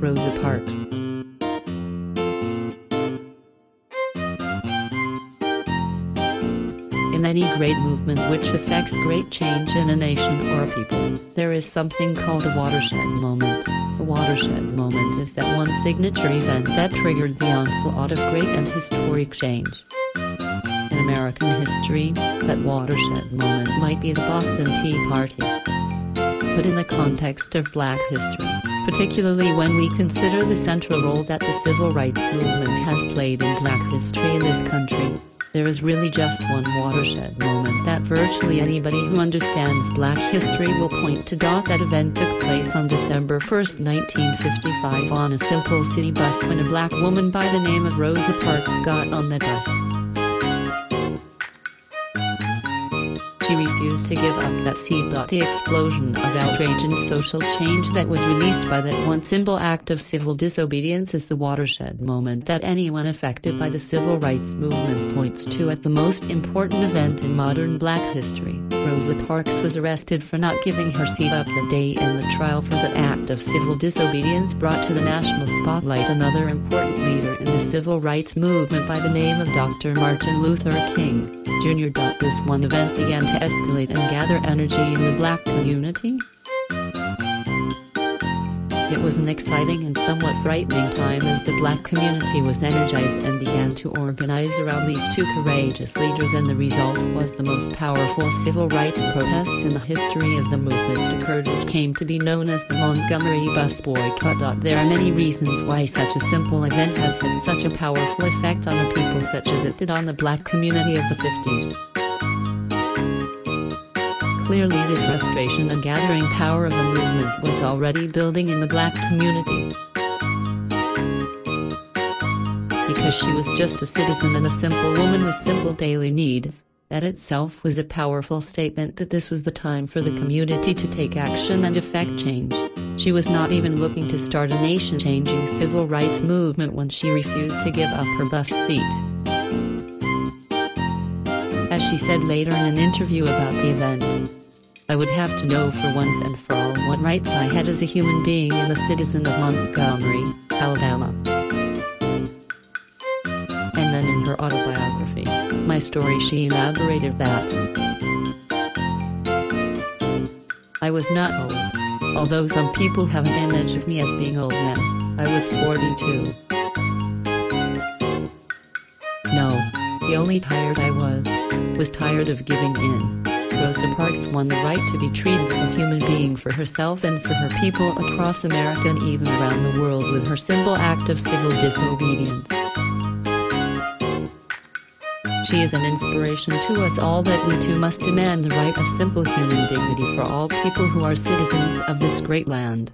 Rosa Parks. In any great movement which affects great change in a nation or a people, there is something called a watershed moment. The watershed moment is that one signature event that triggered the onslaught of great and historic change. In American history, that watershed moment might be the Boston Tea Party. But in the context of Black history, particularly when we consider the central role that the civil rights movement has played in Black history in this country, there is really just one watershed moment that virtually anybody who understands Black history will point to. That event took place on December 1, 1955 on a simple city bus when a Black woman by the name of Rosa Parks got on the bus. She refused to give up that seat. The explosion of outrage and social change that was released by that one simple act of civil disobedience is the watershed moment that anyone affected by the civil rights movement points to at the most important event in modern Black history. Rosa Parks was arrested for not giving her seat up the day in the trial for that act of civil disobedience brought to the national spotlight another important leader in the civil rights movement by the name of Dr. Martin Luther King, Jr. This one event began to escalate and gather energy in the Black community. It was an exciting and somewhat frightening time as the Black community was energized and began to organize around these two courageous leaders, and the result was the most powerful civil rights protests in the history of the movement occurred, which came to be known as the Montgomery bus boycott. There are many reasons why such a simple event has had such a powerful effect on the people, such as it did on the Black community of the 50s. Clearly the frustration and gathering power of the movement was already building in the Black community. Because she was just a citizen and a simple woman with simple daily needs, that itself was a powerful statement that this was the time for the community to take action and effect change. She was not even looking to start a nation-changing civil rights movement when she refused to give up her bus seat. As she said later in an interview about the event, "I would have to know for once and for all what rights I had as a human being and a citizen of Montgomery, Alabama." And then in her autobiography, My Story, she elaborated that, "I was not old. Although some people have an image of me as being old now, I was 42. No, the only tired I was tired of giving in." Rosa Parks won the right to be treated as a human being for herself and for her people across America and even around the world with her simple act of civil disobedience. She is an inspiration to us all that we too must demand the right of simple human dignity for all people who are citizens of this great land.